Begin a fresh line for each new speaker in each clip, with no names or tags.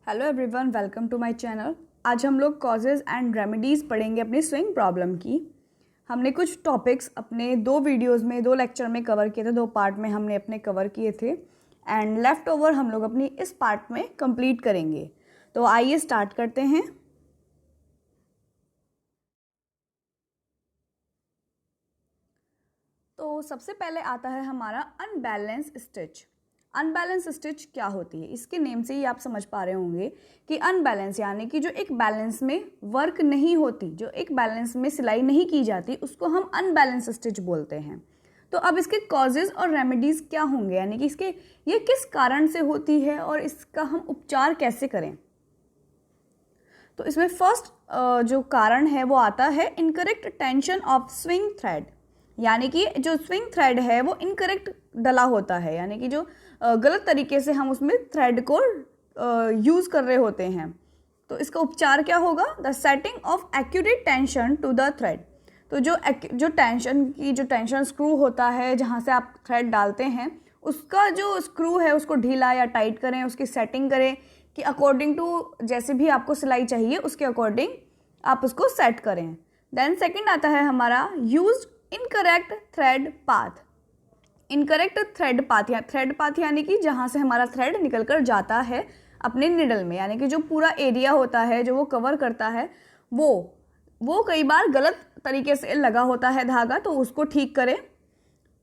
Hello everyone, welcome to my channel. आज हम लोग कॉजेज़ एंड रेमेडीज़ पढ़ेंगे अपनी स्विंग प्रॉब्लम की। हमने कुछ टॉपिक्स अपने दो वीडियोस में, दो लेक्चर में कवर किए थे, दो पार्ट में हमने अपने कवर किए थे एंड लेफ़्ट ओवर हम लोग अपनी इस पार्ट में कंप्लीट करेंगे। तो आइए स्टार्ट करते हैं। तो सबसे पहले आता है हमारा अनबैलेंस स्टिच। अनबैलेंस स्टिच क्या होती है, इसके नेम से ही आप समझ पा रहे होंगे कि अनबैलेंस यानी कि जो एक बैलेंस में वर्क नहीं होती, जो एक बैलेंस में सिलाई नहीं की जाती, उसको हम अनबैलेंस स्टिच बोलते हैं। तो अब इसके कॉजेज़ और रेमेडीज़ क्या होंगे, यानी कि इसके ये किस कारण से होती है और इसका हम उपचार कैसे करें। तो इसमें फर्स्ट जो कारण है वो आता है incorrect tension of swing thread, यानी कि जो स्विंग थ्रेड है वो इनकरेक्ट डला होता है, यानी कि जो गलत तरीके से हम उसमें थ्रेड को यूज़ कर रहे होते हैं। तो इसका उपचार क्या होगा, the setting of accurate tension to the thread. तो जो टेंशन स्क्रू होता है जहाँ से आप थ्रेड डालते हैं, उसका जो स्क्रू है उसको ढीला या टाइट करें, उसकी सेटिंग करें कि अकॉर्डिंग टू जैसे भी आपको सिलाई चाहिए उसके अकॉर्डिंग आप उसको सेट करें। देन सेकंड आता है हमारा used incorrect thread path. Incorrect thread path यानी कि जहाँ से हमारा थ्रेड निकल कर जाता है अपने निडल में, यानी कि जो पूरा एरिया होता है जो वो कवर करता है वो कई बार गलत तरीके से लगा होता है धागा, तो उसको ठीक करें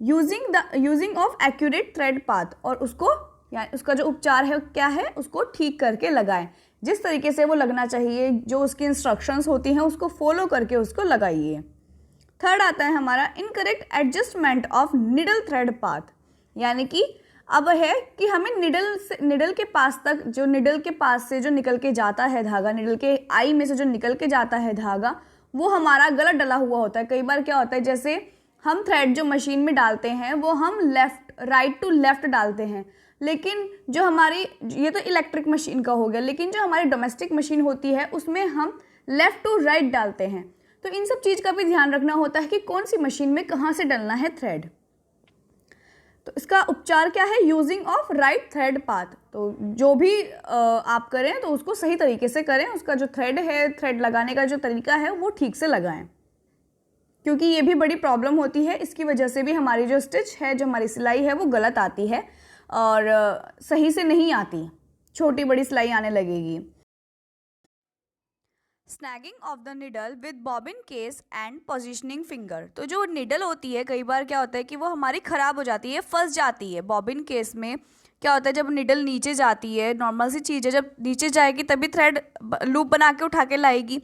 using of accurate thread path. और उसका जो उपचार है क्या है, उसको ठीक करके लगाएं, जिस तरीके से वो लगना चाहिए, जो उसकी इंस्ट्रक्शंस होती हैं उसको फॉलो करके उसको लगाइए। थर्ड आता है हमारा incorrect adjustment of needle thread path, यानी कि अब है कि हमें निडल के पास तक, जो निडल के पास से जो निकल के जाता है धागा, निडल के आई में से जो निकल के जाता है धागा, वो हमारा गलत डला हुआ होता है। कई बार क्या होता है, जैसे हम थ्रेड जो मशीन में डालते हैं वो हम राइट टू लेफ्ट डालते हैं, लेकिन जो हमारी, ये तो इलेक्ट्रिक मशीन का हो गया, लेकिन जो हमारी डोमेस्टिक मशीन होती है उसमें हम लेफ्ट टू राइट डालते हैं। तो इन सब चीज़ का भी ध्यान रखना होता है कि कौन सी मशीन में कहाँ से डलना है थ्रेड। तो इसका उपचार क्या है, using of right thread path. तो जो भी आप करें तो उसको सही तरीके से करें, उसका जो थ्रेड है, थ्रेड लगाने का जो तरीका है वो ठीक से लगाएं, क्योंकि ये भी बड़ी प्रॉब्लम होती है। इसकी वजह से भी हमारी जो स्टिच है, जो हमारी सिलाई है वो गलत आती है और सही से नहीं आती, छोटी बड़ी सिलाई आने लगेगी। Snagging of the needle with bobbin case and positioning finger. तो जो निडल होती है, कई बार क्या होता है कि वो हमारी ख़राब हो जाती है, फंस जाती है। बॉबिन केस में क्या होता है, जब निडल नीचे जाती है, नॉर्मल सी चीज़ है, जब नीचे जाएगी तभी थ्रेड लूप बना के उठा के लाएगी।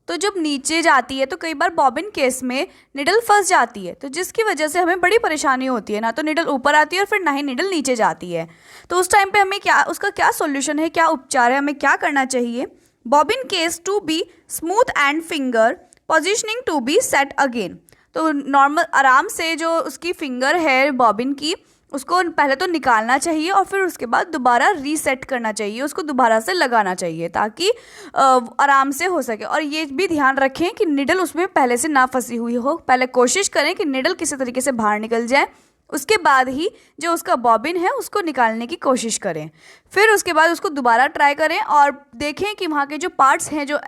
तो जब नीचे जाती है तो कई बार बॉबिन केस में निडल फंस जाती है, तो जिसकी वजह से हमें बड़ी परेशानी होती है, ना तो निडल ऊपर आती है और फिर ना ही निडल नीचे जाती है। तो उस टाइम पे हमें उसका क्या सोल्यूशन है, क्या उपचार है, हमें क्या करना चाहिए। Bobbin case to be smooth and finger positioning to be set again. तो नॉर्मल आराम से जो उसकी फिंगर है बॉबिन की, उसको पहले तो निकालना चाहिए और फिर उसके बाद दोबारा रीसेट करना चाहिए, उसको दोबारा से लगाना चाहिए ताकि आराम से हो सके। और ये भी ध्यान रखें कि निडल उसमें पहले से ना फंसी हुई हो। पहले कोशिश करें कि निडल किसी तरीके से बाहर निकल जाए, उसके बाद ही जो उसका बॉबिन है उसको निकालने की कोशिश करें। फिर उसके बाद उसको दोबारा ट्राई करें और देखें कि वहाँ के जो पार्ट्स हैं, जो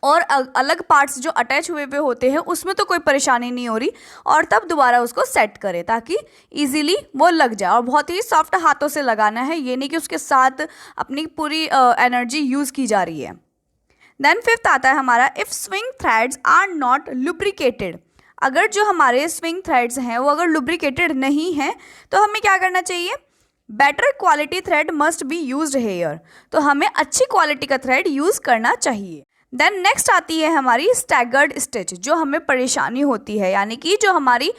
और अलग पार्ट्स जो अटैच हुए हुए होते हैं, उसमें तो कोई परेशानी नहीं हो रही, और तब दोबारा उसको सेट करें ताकि इजीली वो लग जाए। और बहुत ही सॉफ्ट हाथों से लगाना है, ये नहीं कि उसके साथ अपनी पूरी एनर्जी यूज़ की जा रही है। देन फिफ्थ आता है हमारा if sewing threads are not lubricated. अगर जो हमारे स्विंग थ्रेड्स हैं वो अगर लुब्रिकेटेड नहीं हैं तो हमें क्या करना चाहिए, better quality thread must be used here. तो हमें अच्छी क्वालिटी का थ्रेड यूज़ करना चाहिए। देन नेक्स्ट आती है हमारी स्टैगर्ड स्टिच, जो हमें परेशानी होती है, यानी कि जो हमारी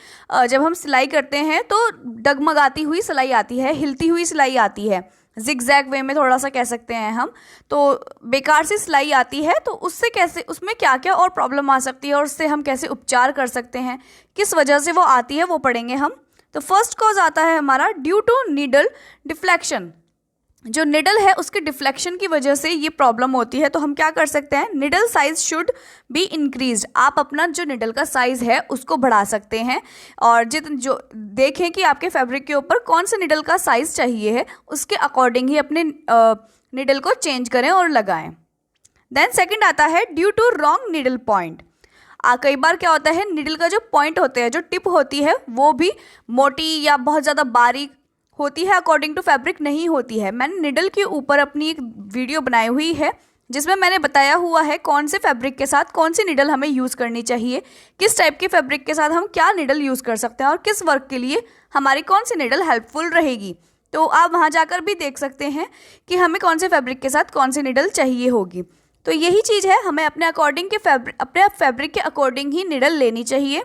जब हम सिलाई करते हैं तो डगमगाती हुई सिलाई आती है, हिलती हुई सिलाई आती है, जिगजैग वे में थोड़ा सा कह सकते हैं हम, तो बेकार सी सिलाई आती है। तो उससे कैसे, उसमें क्या क्या और प्रॉब्लम आ सकती है और उससे हम कैसे उपचार कर सकते हैं, किस वजह से वो आती है, वो पढ़ेंगे हम। तो फर्स्ट कॉज आता है हमारा ड्यू टू नीडल डिफ्लेक्शन, जो निडल है उसके डिफ्लेक्शन की वजह से ये प्रॉब्लम होती है। तो हम क्या कर सकते हैं, needle size should be increased. आप अपना जो निडल का साइज है उसको बढ़ा सकते हैं और जो देखें कि आपके फैब्रिक के ऊपर कौन से निडल का साइज चाहिए है, उसके अकॉर्डिंग ही अपने निडल को चेंज करें और लगाएं। देन सेकंड आता है due to wrong needle point. कई बार क्या होता है, निडल का जो पॉइंट होते हैं, जो टिप होती है, वो भी मोटी या बहुत ज़्यादा बारीक होती है, अकॉर्डिंग टू फैब्रिक नहीं होती है। मैंने निडल के ऊपर अपनी एक वीडियो बनाई हुई है जिसमें मैंने बताया हुआ है कौन से फैब्रिक के साथ कौन सी निडल हमें यूज़ करनी चाहिए, किस टाइप के फैब्रिक के साथ हम क्या निडल यूज़ कर सकते हैं और किस वर्क के लिए हमारी कौन सी निडल हेल्पफुल रहेगी। तो आप वहाँ जाकर भी देख सकते हैं कि हमें कौन से फैब्रिक के साथ कौन सी निडल चाहिए होगी। तो यही चीज़ है, हमें अपने अकॉर्डिंग के अपने फैब्रिक के अकॉर्डिंग ही निडल लेनी चाहिए,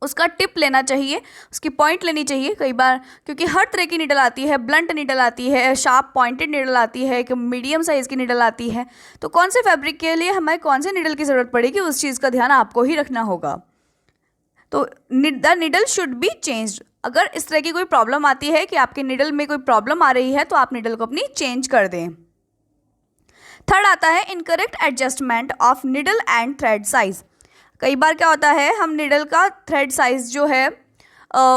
उसका टिप लेना चाहिए, उसकी पॉइंट लेनी चाहिए। कई बार क्योंकि हर तरह की निडल आती है, ब्लंट निडल आती है, शार्प पॉइंटेड निडल आती है, एक मीडियम साइज़ की निडल आती है। तो कौन से फैब्रिक के लिए हमें कौन से निडल की ज़रूरत पड़ेगी, उस चीज़ का ध्यान आपको ही रखना होगा। तो the needle should be changed. अगर इस तरह की कोई प्रॉब्लम आती है कि आपके निडल में कोई प्रॉब्लम आ रही है तो आप निडल को अपनी चेंज कर दें। थर्ड आता है incorrect adjustment of needle and thread size. कई बार क्या होता है, हम निडल का थ्रेड साइज जो है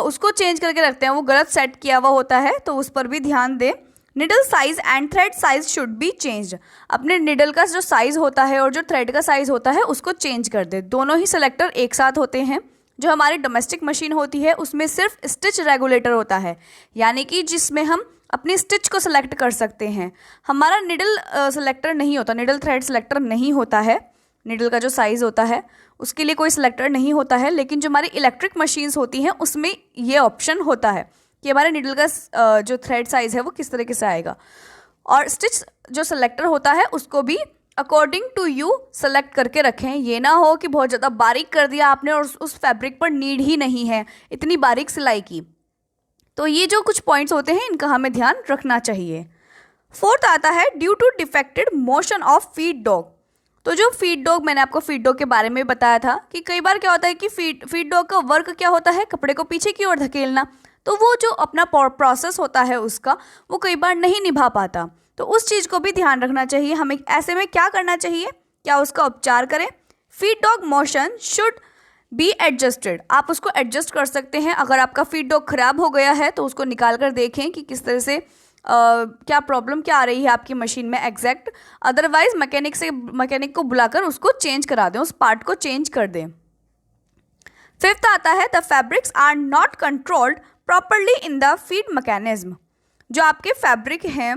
उसको चेंज करके रखते हैं, वो गलत सेट किया हुआ होता है, तो उस पर भी ध्यान दें। Needle size and thread size should be changed. अपने निडल का जो साइज होता है और जो थ्रेड का साइज होता है उसको चेंज कर दे। दोनों ही सेलेक्टर एक साथ होते हैं। जो हमारी डोमेस्टिक मशीन होती है उसमें सिर्फ स्टिच रेगुलेटर होता है, यानी कि जिसमें हम अपनी स्टिच को सिलेक्ट कर सकते हैं। हमारा निडल सेलेक्टर नहीं होता, निडल थ्रेड सेलेक्टर नहीं होता है। निडल का जो साइज़ होता है उसके लिए कोई सिलेक्टर नहीं होता है, लेकिन जो हमारी इलेक्ट्रिक मशीन्स होती हैं उसमें ये ऑप्शन होता है कि हमारे निडल का जो थ्रेड साइज़ है वो किस तरीके से आएगा। और स्टिच जो सिलेक्टर होता है उसको भी अकॉर्डिंग टू यू सेलेक्ट करके रखें। ये ना हो कि बहुत ज़्यादा बारीक कर दिया आपने और उस फैब्रिक पर नीड ही नहीं है इतनी बारीक सिलाई की। तो ये जो कुछ पॉइंट्स होते हैं इनका हमें ध्यान रखना चाहिए। फोर्थ आता है due to defected motion of feed dog. तो जो फीड डॉग, मैंने आपको फीड डॉग के बारे में बताया था कि कई बार क्या होता है कि फीड डॉग का वर्क क्या होता है, कपड़े को पीछे की ओर धकेलना। तो वो जो अपना प्रोसेस होता है उसका, वो कई बार नहीं निभा पाता। तो उस चीज़ को भी ध्यान रखना चाहिए। हमें ऐसे में क्या करना चाहिए, क्या उसका उपचार करें। Feed dog motion should be adjusted. आप उसको एडजस्ट कर सकते हैं। अगर आपका फीड डॉग खराब हो गया है तो उसको निकाल कर देखें कि किस तरह से क्या प्रॉब्लम क्या आ रही है आपकी मशीन में एग्जैक्ट। अदरवाइज मैकेनिक को बुलाकर उसको चेंज करा दें, उस पार्ट को चेंज कर दें। फिफ्थ आता है the fabrics are not controlled properly in the feed mechanism. जो आपके फैब्रिक हैं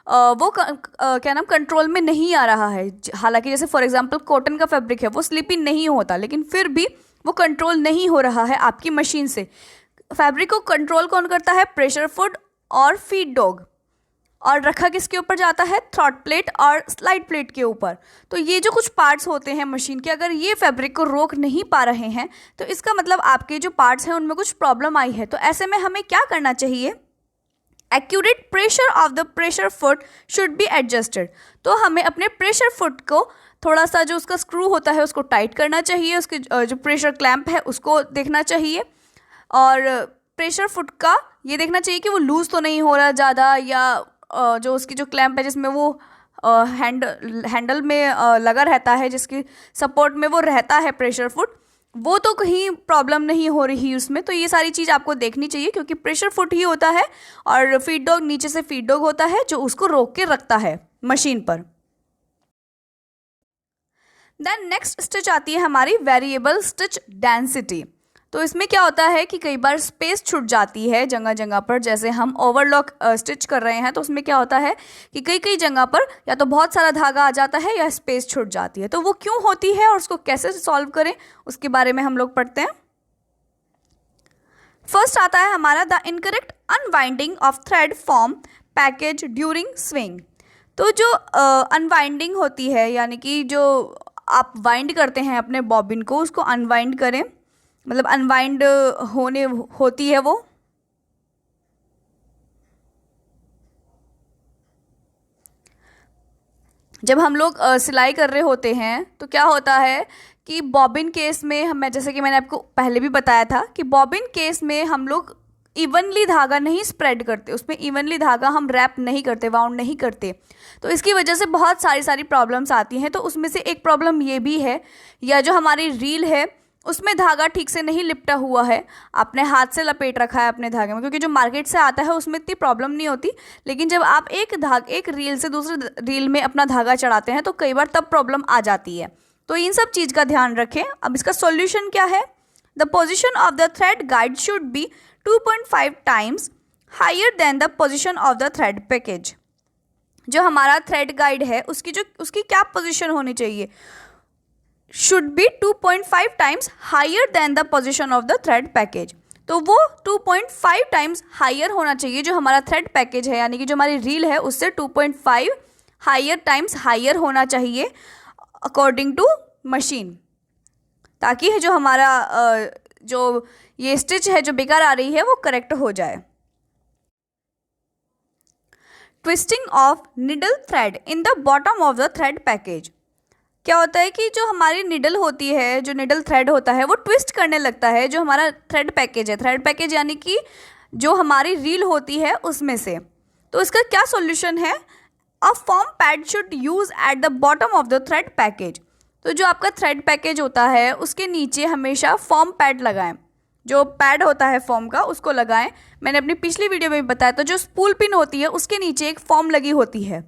वो क्या नाम कंट्रोल में नहीं आ रहा है। हालांकि जैसे फॉर एग्जांपल कॉटन का फैब्रिक है, वो स्लिपी नहीं होता, लेकिन फिर भी वो कंट्रोल नहीं हो रहा है आपकी मशीन से। फैब्रिक को कंट्रोल कौन करता है, प्रेशर फुट और फीड डॉग। और रखा किसके ऊपर जाता है, थ्रॉट प्लेट और स्लाइड प्लेट के ऊपर। तो ये जो कुछ पार्ट्स होते हैं मशीन के, अगर ये फैब्रिक को रोक नहीं पा रहे हैं तो इसका मतलब आपके जो पार्ट्स हैं उनमें कुछ प्रॉब्लम आई है। तो ऐसे में हमें क्या करना चाहिए, accurate pressure of the pressure foot should be adjusted. तो हमें अपने प्रेशर फुट को थोड़ा सा, जो उसका स्क्रू होता है उसको टाइट करना चाहिए, उसके जो प्रेशर क्लैंप है उसको देखना चाहिए, और प्रेशर फुट का ये देखना चाहिए कि वो लूज़ तो नहीं हो रहा ज़्यादा, या जो उसकी जो क्लैंप है जिसमें वो हैंडल में लगा रहता है, जिसकी सपोर्ट में वो रहता है प्रेशर फुट, वो तो कहीं प्रॉब्लम नहीं हो रही उसमें। तो ये सारी चीज़ आपको देखनी चाहिए, क्योंकि प्रेशर फुट ही होता है और फीड डॉग नीचे से फीड डॉग होता है जो उसको रोक के रखता है मशीन पर। देन नेक्स्ट स्टिच आती है हमारी वेरिएबल स्टिच डेंसिटी। तो इसमें क्या होता है कि कई बार स्पेस छूट जाती है जगह जगह पर। जैसे हम ओवरलॉक स्टिच कर रहे हैं तो उसमें क्या होता है कि कई कई जगह पर या तो बहुत सारा धागा आ जाता है या स्पेस छूट जाती है। तो वो क्यों होती है और उसको कैसे सॉल्व करें, उसके बारे में हम लोग पढ़ते हैं। फर्स्ट आता है हमारा the incorrect unwinding of thread form package during swing. तो जो अनवाइंडिंग होती है, यानी कि जो आप वाइंड करते हैं अपने बॉबिन को, उसको अनवाइंड करें, मतलब अनवाइंड होती है वो। जब हम लोग सिलाई कर रहे होते हैं तो क्या होता है कि बॉबिन केस में, मैं जैसे कि मैंने आपको पहले भी बताया था कि बॉबिन केस में हम लोग इवनली धागा नहीं स्प्रेड करते, उसमें इवनली धागा हम रैप नहीं करते, वाउंड नहीं करते, तो इसकी वजह से बहुत सारी प्रॉब्लम्स आती हैं। तो उसमें से एक प्रॉब्लम ये भी है, या जो हमारी रील है उसमें धागा ठीक से नहीं लिपटा हुआ है, आपने हाथ से लपेट रखा है अपने धागे में, क्योंकि जो मार्केट से आता है उसमें इतनी प्रॉब्लम नहीं होती, लेकिन जब आप एक रील से दूसरे रील में अपना धागा चढ़ाते हैं तो कई बार तब प्रॉब्लम आ जाती है। तो इन सब चीज़ का ध्यान रखें। अब इसका सॉल्यूशन क्या है? The position of the thread guide should be 2.5 times higher than the position of the thread package. जो हमारा थ्रेड गाइड है उसकी क्या पोजिशन होनी चाहिए? Should be 2.5 times higher than the position of the thread package. तो वो 2.5 times higher होना चाहिए जो हमारा थ्रेड पैकेज है, यानी कि जो हमारी रील है उससे 2.5 टाइम्स हायर होना चाहिए अकॉर्डिंग टू मशीन, ताकि जो हमारा जो ये स्टिच है जो बेकार आ रही है वो करेक्ट हो जाए। Twisting of needle thread in the bottom of the thread package. क्या होता है कि जो हमारी निडल होती है, जो निडल थ्रेड होता है वो ट्विस्ट करने लगता है जो हमारा थ्रेड पैकेज है, थ्रेड पैकेज यानी कि जो हमारी रील होती है उसमें से। तो इसका क्या सॉल्यूशन है? A form pad should use at the bottom of the thread package. तो जो आपका थ्रेड पैकेज होता है उसके नीचे हमेशा फॉर्म पैड लगाएं, जो पैड होता है फॉर्म का उसको लगाएं। मैंने अपनी पिछली वीडियो में भी बताया, तो जो स्पूल पिन होती है उसके नीचे एक फॉर्म लगी होती है।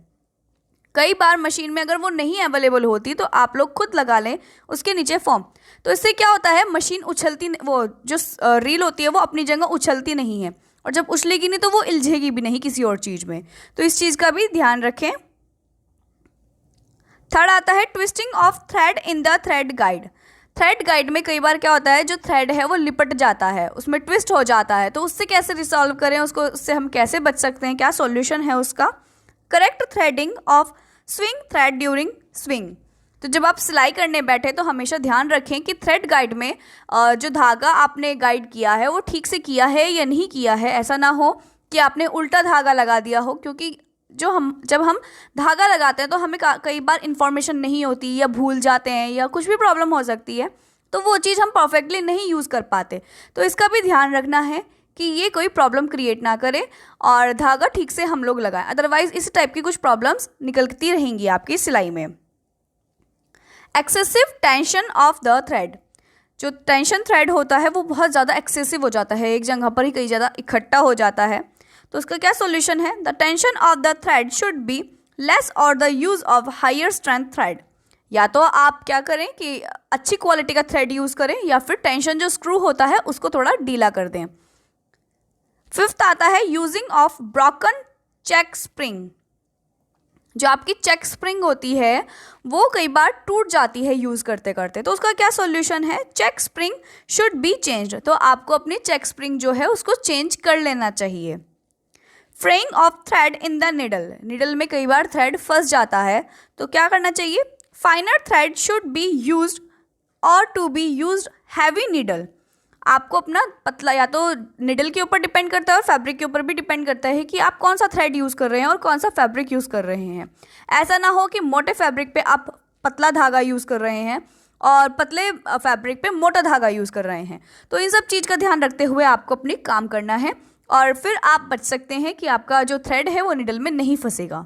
कई बार मशीन में अगर वो नहीं अवेलेबल होती तो आप लोग खुद लगा लें उसके नीचे फॉर्म। तो इससे क्या होता है, मशीन उछलती, वो जो रील होती है वो अपनी जगह उछलती नहीं है, और जब उछलेगी नहीं तो वो इलझेगी भी नहीं किसी और चीज़ में। तो इस चीज़ का भी ध्यान रखें। थर्ड आता है twisting of thread in the thread guide. Thread guide में कई बार क्या होता है, जो थ्रेड है वो लिपट जाता है, उसमें ट्विस्ट हो जाता है। तो उससे कैसे रिसॉल्व करें, उससे हम कैसे बच सकते हैं, क्या सॉल्यूशन है उसका? Correct threading of swing thread during swing. तो जब आप सिलाई करने बैठे तो हमेशा ध्यान रखें कि थ्रेड गाइड में जो धागा आपने गाइड किया है वो ठीक से किया है या नहीं किया है। ऐसा ना हो कि आपने उल्टा धागा लगा दिया हो, क्योंकि जब हम धागा लगाते हैं तो हमें कई बार इन्फॉर्मेशन नहीं होती, या भूल जाते हैं, या कुछ भी प्रॉब्लम हो सकती है, तो वो चीज़ हम परफेक्टली नहीं यूज़ कर पाते। तो इसका भी ध्यान रखना है कि ये कोई प्रॉब्लम क्रिएट ना करे और धागा ठीक से हम लोग लगाएं, अदरवाइज इस टाइप की कुछ प्रॉब्लम्स निकलती रहेंगी आपकी सिलाई में। Excessive tension of the thread. जो टेंशन थ्रेड होता है वो बहुत ज़्यादा एक्सेसिव हो जाता है, एक जगह पर ही कई ज़्यादा इकट्ठा हो जाता है। तो उसका क्या सॉल्यूशन है? The tension of the thread should be less और the use of higher strength thread. या तो आप क्या करें कि अच्छी क्वालिटी का थ्रेड यूज़ करें, या फिर टेंशन जो स्क्रू होता है उसको थोड़ा ढीला कर दें। फिफ्थ आता है using of broken check spring. जो आपकी चेक स्प्रिंग होती है वो कई बार टूट जाती है यूज़ करते करते, तो उसका क्या सॉल्यूशन है? Check spring should be changed. तो आपको अपनी चेक स्प्रिंग जो है उसको चेंज कर लेना चाहिए। Fraying of thread in the needle. Needle में कई बार थ्रेड फंस जाता है, तो क्या करना चाहिए? Finer thread should be used और to be used heavy needle. आपको अपना पतला, या तो निडल के ऊपर डिपेंड करता है और फैब्रिक के ऊपर भी डिपेंड करता है कि आप कौन सा थ्रेड यूज़ कर रहे हैं और कौन सा फैब्रिक यूज़ कर रहे हैं। ऐसा ना हो कि मोटे फैब्रिक पे आप पतला धागा यूज़ कर रहे हैं और पतले फैब्रिक पे मोटा धागा यूज़ कर रहे हैं। तो इन सब चीज़ का ध्यान रखते हुए आपको अपनी काम करना है, और फिर आप बच सकते हैं कि आपका जो थ्रेड है वो निडल में नहीं फंसेगा।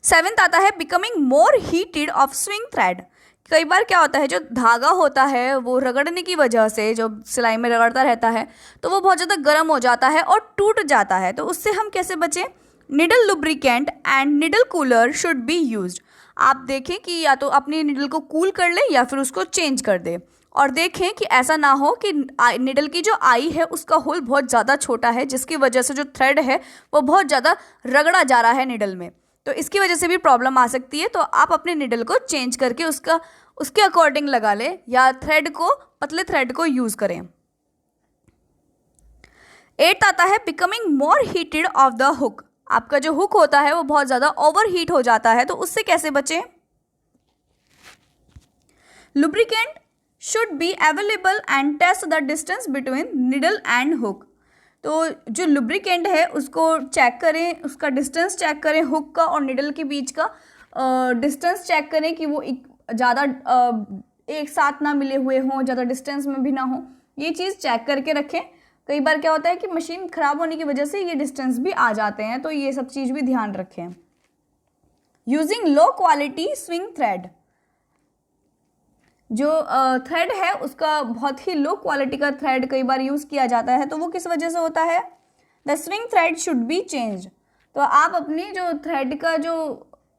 सेवेंथ आता है becoming more heated of swing thread. कई बार क्या होता है, जो धागा होता है वो रगड़ने की वजह से, जो सिलाई में रगड़ता रहता है, तो वो बहुत ज़्यादा गर्म हो जाता है और टूट जाता है। तो उससे हम कैसे बचें? Needle lubricant and needle cooler should be used. आप देखें कि या तो अपनी निडल को कूल कर लें या फिर उसको चेंज कर दें, और देखें कि ऐसा ना हो कि निडल की जो आई है उसका होल बहुत ज़्यादा छोटा है, जिसकी वजह से जो थ्रेड है वो बहुत ज़्यादा रगड़ा जा रहा है निडल में, तो इसकी वजह से भी प्रॉब्लम आ सकती है। तो आप अपने निडल को चेंज करके उसके अकॉर्डिंग लगा लें, या थ्रेड को, पतले थ्रेड को यूज़ करें। 8 आता है becoming more heated of the hook. आपका जो हुक होता है वो बहुत ज़्यादा ओवर हीट हो जाता है, तो उससे कैसे बचें? Lubricant should be available and test the distance between needle and hook. तो जो लुब्रिकेंट है उसको चेक करें, उसका डिस्टेंस चेक करें, हुक का और निडल के बीच का डिस्टेंस चेक करें कि वो ज़्यादा एक साथ ना मिले हुए हों, ज़्यादा डिस्टेंस में भी ना हो। ये चीज़ चेक करके रखें, कई बार क्या होता है कि मशीन खराब होने की वजह से ये डिस्टेंस भी आ जाते हैं, तो ये सब चीज़ भी ध्यान रखें। Using low quality swing thread, जो थ्रेड है उसका बहुत ही लो क्वालिटी का थ्रेड कई बार यूज़ किया जाता है, तो वो किस वजह से होता है? The swing thread should B change. तो आप अपनी जो थ्रेड का जो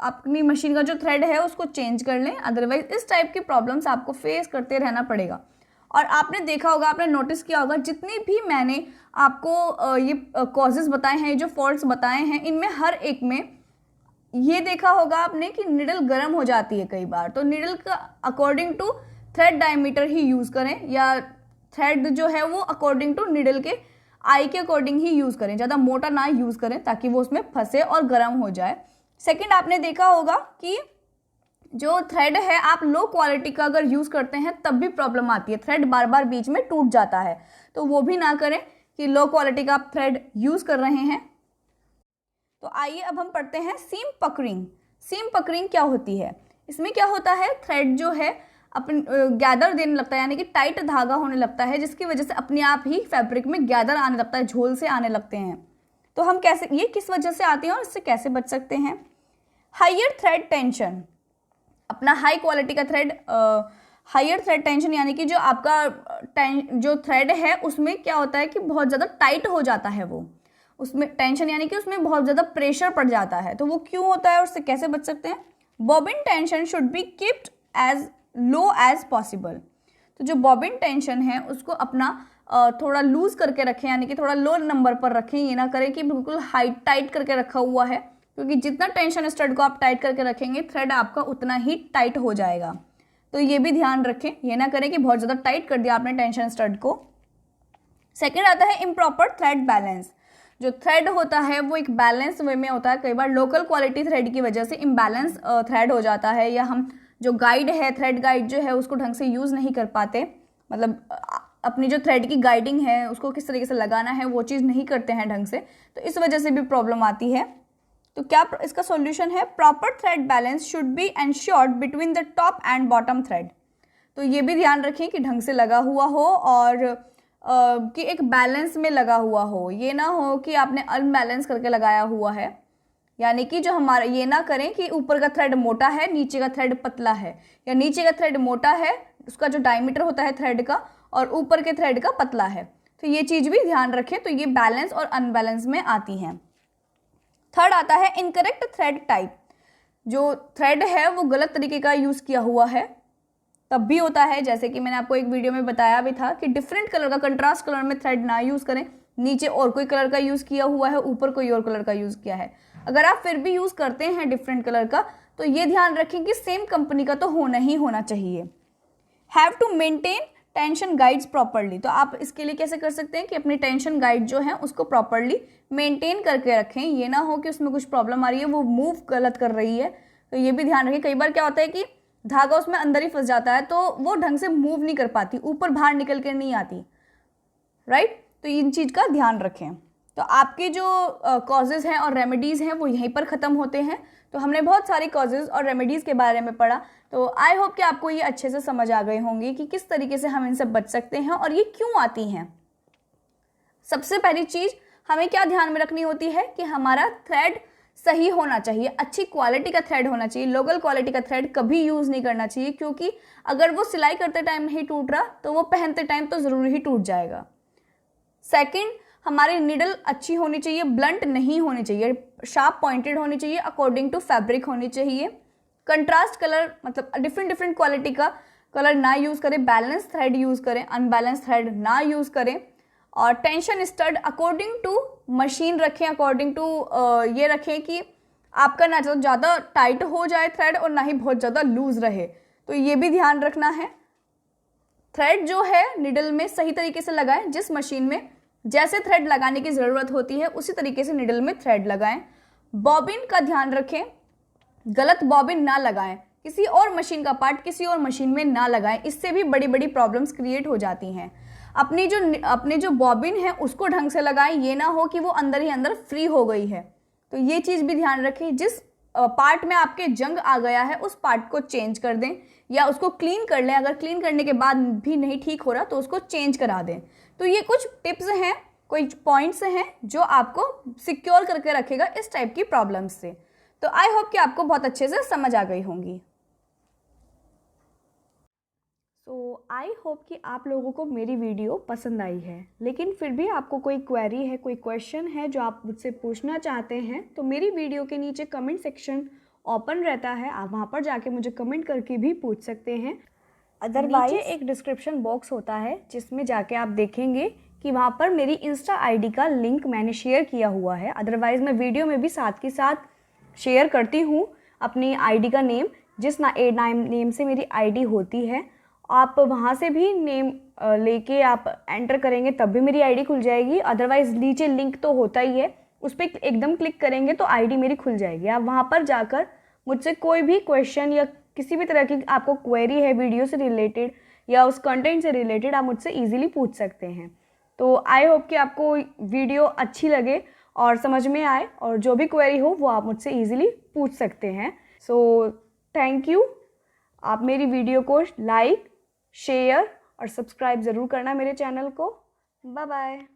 अपनी मशीन का जो थ्रेड है उसको चेंज कर लें, अदरवाइज इस टाइप की प्रॉब्लम्स आपको फेस करते रहना पड़ेगा। और आपने देखा होगा, आपने नोटिस किया होगा, जितनी भी मैंने आपको ये कॉजेज़ बताए हैं, जो फॉल्ट्स बताए हैं, इनमें हर एक में ये देखा होगा आपने कि निडल गर्म हो जाती है कई बार। तो निडल का अकॉर्डिंग टू थ्रेड डायमीटर ही यूज़ करें, या थ्रेड जो है वो अकॉर्डिंग टू निडल के आई के अकॉर्डिंग ही यूज़ करें, ज़्यादा मोटा ना यूज़ करें ताकि वो उसमें फंसे और गर्म हो जाए। सेकंड, आपने देखा होगा कि जो थ्रेड है आप लो क्वालिटी का अगर यूज़ करते हैं तब भी प्रॉब्लम आती है, थ्रेड बार बार बीच में टूट जाता है। तो वो भी ना करें कि लो क्वालिटी का आप थ्रेड यूज़ कर रहे हैं। तो आइए अब हम पढ़ते हैं सीम पकरिंग। सीम पकरिंग क्या होती है? इसमें क्या होता है, थ्रेड जो है अपन गैदर देने लगता है, यानी कि टाइट धागा होने लगता है, जिसकी वजह से अपने आप ही फैब्रिक में गैदर आने लगता है, झोल से आने लगते हैं। तो हम कैसे, ये किस वजह से आते हैं और इससे कैसे बच सकते हैं? हायर थ्रेड टेंशन, अपना हाई क्वालिटी का थ्रेड, हायर थ्रेड टेंशन यानी कि जो आपका जो थ्रेड है उसमें क्या होता है कि बहुत ज़्यादा टाइट हो जाता है, वो उसमें टेंशन यानी कि उसमें बहुत ज़्यादा प्रेशर पड़ जाता है। तो वो क्यों होता है और उससे कैसे बच सकते हैं? Bobbin tension should be kept as low as possible. तो जो बॉबिन टेंशन है उसको अपना थोड़ा लूज करके रखें, यानी कि थोड़ा लो नंबर पर रखें। ये ना करें कि बिल्कुल हाई टाइट करके रखा हुआ है, क्योंकि जितना टेंशन स्टड को आप टाइट करके रखेंगे थ्रेड आपका उतना ही टाइट हो जाएगा। तो ये भी ध्यान रखें, ये ना करें कि बहुत ज़्यादा टाइट कर दिया आपने टेंशन स्टड को। सेकेंड आता है इम्प्रॉपर थ्रेड बैलेंस। जो थ्रेड होता है वो एक बैलेंस वे में होता है। कई बार लोकल क्वालिटी थ्रेड की वजह से इम्बैलेंस थ्रेड हो जाता है, या हम जो गाइड है, थ्रेड गाइड जो है उसको ढंग से यूज़ नहीं कर पाते, मतलब अपनी जो थ्रेड की गाइडिंग है उसको किस तरीके से लगाना है वो चीज़ नहीं करते हैं ढंग से, तो इस वजह से भी प्रॉब्लम आती है। तो क्या इसका सॉल्यूशन है? Proper thread balance should be ensured between the top and bottom thread. तो ये भी ध्यान रखें कि ढंग से लगा हुआ हो और कि एक बैलेंस में लगा हुआ हो। ये ना हो कि आपने अनबैलेंस करके लगाया हुआ है, यानी कि जो हमारा, ये ना करें कि ऊपर का थ्रेड मोटा है नीचे का थ्रेड पतला है, या नीचे का थ्रेड मोटा है उसका जो डायमीटर होता है थ्रेड का, और ऊपर के थ्रेड का पतला है। तो ये चीज़ भी ध्यान रखें। तो ये बैलेंस और अनबैलेंस में आती हैं। थर्ड आता है इनकरेक्ट थ्रेड टाइप। जो थ्रेड है वो गलत तरीके का यूज़ किया हुआ है तब भी होता है, जैसे कि मैंने आपको एक वीडियो में बताया भी था कि डिफरेंट कलर का, कंट्रास्ट कलर में थ्रेड ना यूज़ करें। नीचे और कोई कलर का यूज़ किया हुआ है, ऊपर कोई और कलर का यूज़ किया है। अगर आप फिर भी यूज़ करते हैं डिफरेंट कलर का, तो ये ध्यान रखें कि सेम कंपनी का तो होना ही होना चाहिए। Have to maintain tension guides properly. तो आप इसके लिए कैसे कर सकते हैं कि अपनी टेंशन गाइड जो है उसको प्रॉपरली मेंटेन करके रखें। ये ना हो कि उसमें कुछ प्रॉब्लम आ रही है, वो मूव गलत कर रही है, तो ये भी ध्यान रखें। कई बार क्या होता है कि धागा उसमें अंदर ही फंस जाता है, तो वो ढंग से मूव नहीं कर पाती, ऊपर बाहर निकल कर नहीं आती, राइट। तो इन चीज़ का ध्यान रखें। तो आपके जो कॉजेज़ हैं और रेमेडीज़ हैं वो यहीं पर ख़त्म होते हैं। तो हमने बहुत सारी कॉजेज़ और रेमेडीज़ के बारे में पढ़ा। तो आई होप कि आपको ये अच्छे से समझ आ गए होंगे कि किस तरीके से हम इनसे बच सकते हैं और ये क्यों आती हैं। सबसे पहली चीज़ हमें क्या ध्यान में रखनी होती है कि हमारा थ्रेड सही होना चाहिए, अच्छी क्वालिटी का थ्रेड होना चाहिए। लोकल क्वालिटी का थ्रेड कभी यूज़ नहीं करना चाहिए, क्योंकि अगर वो सिलाई करते टाइम नहीं टूट रहा तो वो पहनते टाइम तो ज़रूर ही टूट जाएगा। सेकंड, हमारी निडल अच्छी होनी चाहिए, ब्लंट नहीं होनी चाहिए, शार्प पॉइंटेड होनी चाहिए, अकॉर्डिंग टू फैब्रिक होनी चाहिए। कंट्रास्ट कलर, मतलब डिफरेंट क्वालिटी का कलर ना यूज़ करें, बैलेंस थ्रेड यूज़ करें, अनबैलेंस थ्रेड ना यूज़ करें। और tension stud according to machine रखें, अकॉर्डिंग टू ये रखें कि आपका ना तो ज़्यादा टाइट हो जाए थ्रेड और ना ही बहुत ज़्यादा लूज़ रहे। तो ये भी ध्यान रखना है। थ्रेड जो है निडल में सही तरीके से लगाएं, जिस मशीन में जैसे थ्रेड लगाने की ज़रूरत होती है उसी तरीके से निडल में थ्रेड लगाएं। बॉबिन का ध्यान रखें, गलत बॉबिन ना लगाएं, किसी और मशीन का पार्ट किसी और मशीन में ना लगाएं, इससे भी बड़ी बड़ी प्रॉब्लम्स क्रिएट हो जाती हैं। अपनी जो बॉबिन है उसको ढंग से लगाएं, ये ना हो कि वो अंदर ही अंदर फ्री हो गई है। तो ये चीज़ भी ध्यान रखें, जिस पार्ट में आपके जंग आ गया है उस पार्ट को चेंज कर दें या उसको क्लीन कर लें। अगर क्लीन करने के बाद भी नहीं ठीक हो रहा तो उसको चेंज करा दें, तो ये कुछ टिप्स हैं, कोई पॉइंट्स हैं जो आपको सिक्योर करके रखेगा इस टाइप की प्रॉब्लम्स से। तो आई होप कि आपको बहुत अच्छे से समझ आ गई होंगी। तो आई होप कि आप लोगों को मेरी वीडियो पसंद आई है, लेकिन फिर भी आपको कोई क्वेरी है, कोई क्वेश्चन है जो आप मुझसे पूछना चाहते हैं, तो मेरी वीडियो के नीचे कमेंट सेक्शन ओपन रहता है, आप वहाँ पर जाके मुझे कमेंट करके भी पूछ सकते हैं। अदरवाइज नीचे एक डिस्क्रिप्शन बॉक्स होता है जिसमें जाके आप देखेंगे कि वहाँ पर मेरी इंस्टा आईडी का लिंक मैंने शेयर किया हुआ है। अदरवाइज़ मैं वीडियो में भी साथ के साथ शेयर करती हूँ अपनी आईडी का नेम, जिस नेम से मेरी आईडी होती है। आप वहाँ से भी नेम लेके आप एंटर करेंगे तब भी मेरी आईडी खुल जाएगी। अदरवाइज़ नीचे लिंक तो होता ही है, उस पर एकदम क्लिक करेंगे तो आईडी मेरी खुल जाएगी। आप वहाँ पर जाकर मुझसे कोई भी क्वेश्चन या किसी भी तरह की आपको क्वेरी है वीडियो से रिलेटेड या उस कंटेंट से रिलेटेड, आप मुझसे ईजिली पूछ सकते हैं। तो आई होप कि आपको वीडियो अच्छी लगे और समझ में आए, और जो भी क्वेरी हो वो आप मुझसे ईजिली पूछ सकते हैं। So thank you. आप मेरी वीडियो को लाइक, शेयर और सब्सक्राइब ज़रूर करना मेरे चैनल को। Bye bye.